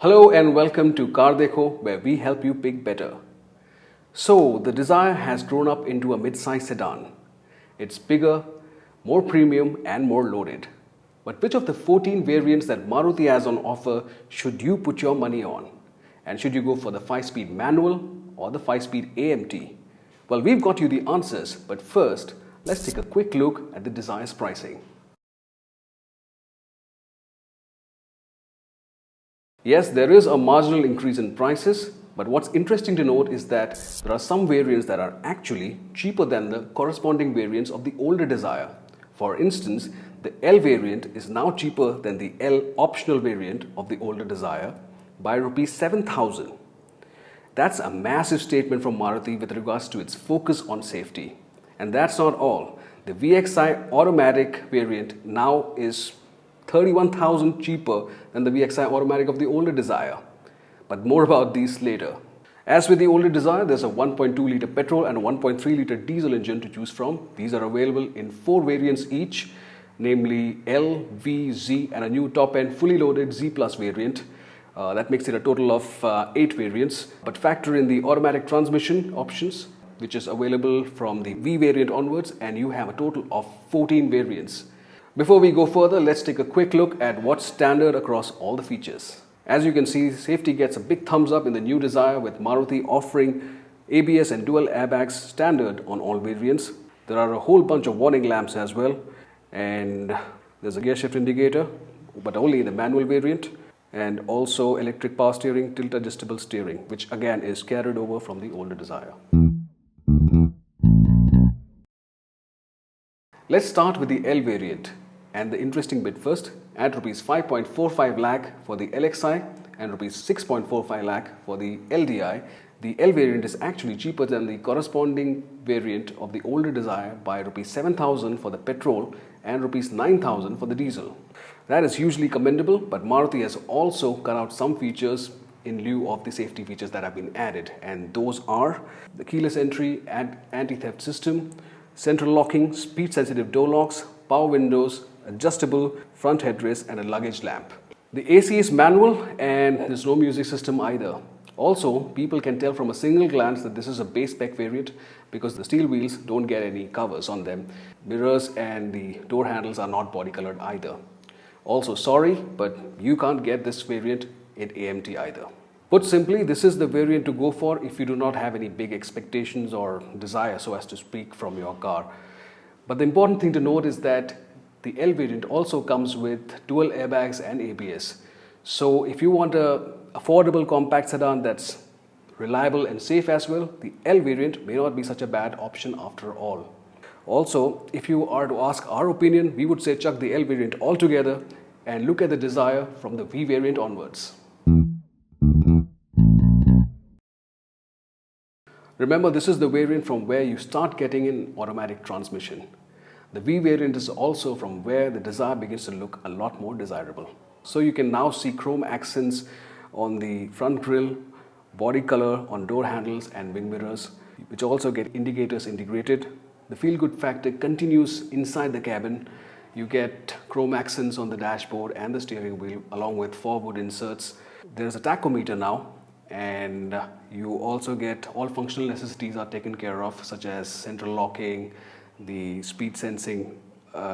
Hello and welcome to CarDekho, where we help you pick better. So, the Dzire has grown up into a mid-size sedan. It's bigger, more premium and more loaded. But which of the 14 variants that Maruti has on offer should you put your money on? And should you go for the 5-speed manual or the 5-speed AMT? Well, we've got you the answers, but first, let's take a quick look at the Dzire's pricing. Yes, there is a marginal increase in prices, but what's interesting to note is that there are some variants that are actually cheaper than the corresponding variants of the older Dzire. For instance, the L variant is now cheaper than the L optional variant of the older Dzire by Rs 7,000. That's a massive statement from Maruti with regards to its focus on safety. And that's not all. The VXI automatic variant now is 31,000 cheaper than the VXI automatic of the older Dzire. But more about these later. As with the older Dzire, there's a 1.2 litre petrol and a 1.3 litre diesel engine to choose from. These are available in 4 variants each, namely L, V, Z and a new top-end fully loaded Z Plus variant. That makes it a total of 8 variants. But factor in the automatic transmission options, which is available from the V variant onwards, and you have a total of 14 variants. Before we go further, let's take a quick look at what's standard across all the features. As you can see, safety gets a big thumbs up in the new Dzire, with Maruti offering ABS and dual airbags standard on all variants. There are a whole bunch of warning lamps as well, and there's a gear shift indicator, but only in the manual variant, and also electric power steering, tilt adjustable steering, which again is carried over from the older Dzire. Let's start with the L variant. And the interesting bit first, at Rs 5.45 lakh for the LXI and Rs 6.45 lakh for the LDI, the L variant is actually cheaper than the corresponding variant of the older Dzire by Rs 7,000 for the petrol and Rs 9,000 for the diesel. That is hugely commendable, but Maruti has also cut out some features in lieu of the safety features that have been added, and those are the keyless entry and anti-theft system, central locking, speed-sensitive door locks, power windows, adjustable front headrest and a luggage lamp. The AC is manual and there's no music system either. Also, people can tell from a single glance that this is a base spec variant because the steel wheels don't get any covers on them. Mirrors and the door handles are not body colored either. Also, sorry, but you can't get this variant in AMT either. Put simply, this is the variant to go for if you do not have any big expectations or desire, so as to speak, from your car. But the important thing to note is that the L variant also comes with dual airbags and ABS. So if you want an affordable compact sedan that's reliable and safe as well, the L variant may not be such a bad option after all. Also, if you are to ask our opinion, we would say chuck the L variant altogether and look at the Dzire from the V variant onwards. Remember, this is the variant from where you start getting an automatic transmission. The V variant is also from where the Dzire begins to look a lot more desirable. So you can now see chrome accents on the front grille, body color on door handles and wing mirrors, which also get indicators integrated. The feel-good factor continues inside the cabin. You get chrome accents on the dashboard and the steering wheel along with 4 wood inserts. There's a tachometer now, and you also get all functional necessities are taken care of, such as central locking, the speed sensing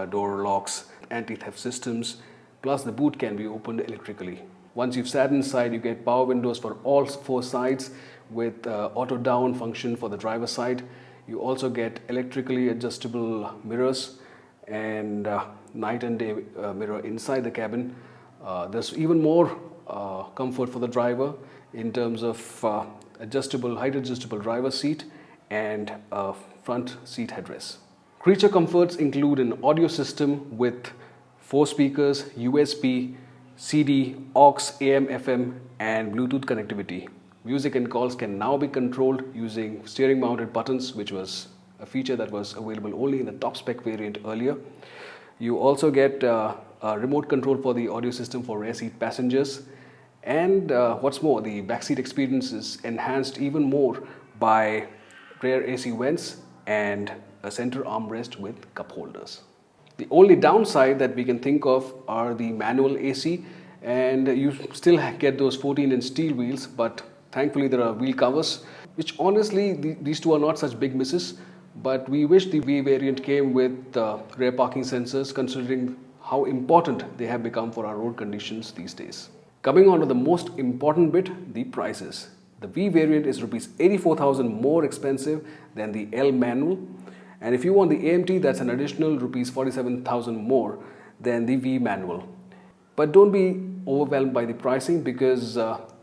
door locks, anti-theft systems, plus the boot can be opened electrically. Once you've sat inside, you get power windows for all 4 sides with auto down function for the driver's side. You also get electrically adjustable mirrors and night and day mirror inside the cabin. There's even more comfort for the driver in terms of height adjustable driver's seat and front seat headrest. Creature comforts include an audio system with 4 speakers, USB, CD, aux, AM, FM and Bluetooth connectivity. Music and calls can now be controlled using steering mounted buttons, which was a feature that was available only in the top spec variant earlier. You also get a remote control for the audio system for rear seat passengers, and what's more, the backseat experience is enhanced even more by rear AC vents and a center armrest with cup holders. The only downside that we can think of are the manual AC and you still get those 14-inch steel wheels, but thankfully there are wheel covers, which honestly these two are not such big misses, but we wish the V variant came with rear parking sensors, considering how important they have become for our road conditions these days. Coming on to the most important bit, the prices. The V variant is rupees 84,000 more expensive than the L manual, and if you want the AMT, that's an additional rupees 47,000 more than the V manual. But don't be overwhelmed by the pricing, because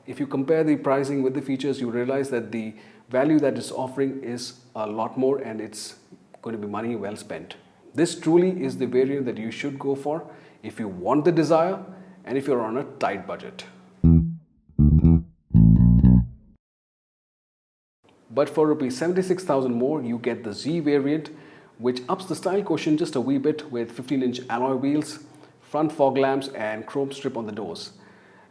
if you compare the pricing with the features, you realize that the value that it's offering is a lot more, and it's going to be money well spent. This truly is the variant that you should go for if you want the Dzire and if you're on a tight budget. But for rupees 76,000 more, you get the Z variant, which ups the style quotient just a wee bit with 15-inch alloy wheels, front fog lamps and chrome strip on the doors.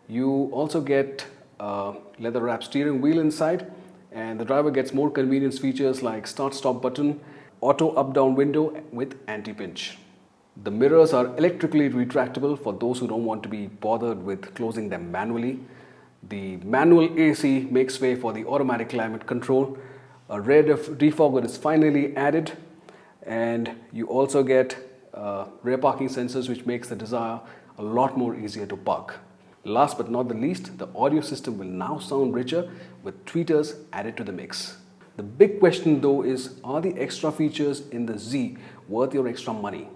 You also get a leather wrapped steering wheel inside, and the driver gets more convenience features like start-stop button, auto up-down window with anti-pinch. The mirrors are electrically retractable for those who don't want to be bothered with closing them manually. The manual AC makes way for the automatic climate control. A rear defogger is finally added, and you also get rear parking sensors, which makes the Dzire a lot more easier to park. Last but not the least, the audio system will now sound richer with tweeters added to the mix. The big question though is, are the extra features in the Z worth your extra money?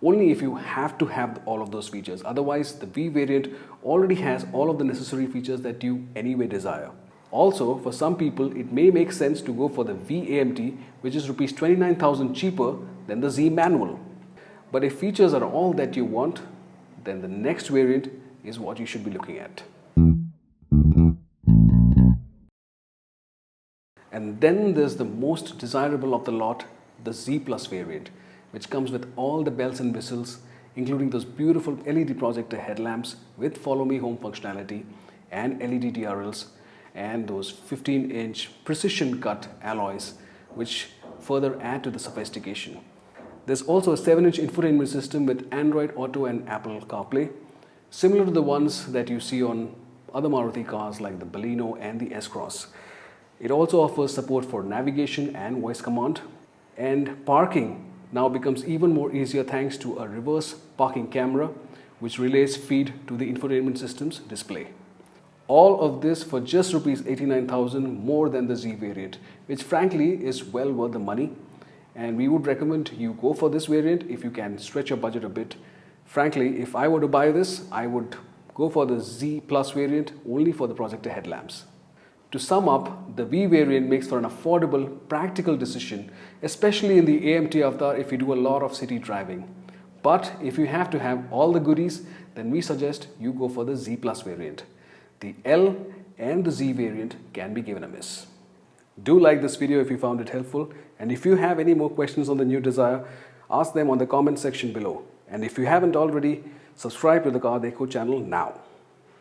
Only if you have to have all of those features. Otherwise, the V variant already has all of the necessary features that you anyway desire. Also, for some people, it may make sense to go for the V AMT, which is rupees 29,000 cheaper than the Z manual. But if features are all that you want, then the next variant is what you should be looking at. And then there's the most desirable of the lot, the Z Plus variant, which comes with all the bells and whistles, including those beautiful LED projector headlamps with follow me home functionality and LED DRLs, and those 15-inch precision cut alloys, which further add to the sophistication. There's also a 7-inch infotainment system with Android Auto and Apple CarPlay, similar to the ones that you see on other Maruti cars like the Baleno and the S-Cross. It also offers support for navigation and voice command, and parking now becomes even more easier thanks to a reverse parking camera, which relays feed to the infotainment system's display. All of this for just rupees 89,000 more than the Z variant, which frankly is well worth the money, and we would recommend you go for this variant if you can stretch your budget a bit. Frankly, if I were to buy this, I would go for the Z Plus variant only for the projector headlamps. To sum up, the V variant makes for an affordable, practical decision, especially in the AMT avatar if you do a lot of city driving. But if you have to have all the goodies, then we suggest you go for the Z Plus variant. The L and the Z variant can be given a miss. Do like this video if you found it helpful, and if you have any more questions on the new Dzire, ask them on the comment section below. And if you haven't already, subscribe to the CarDekho channel now.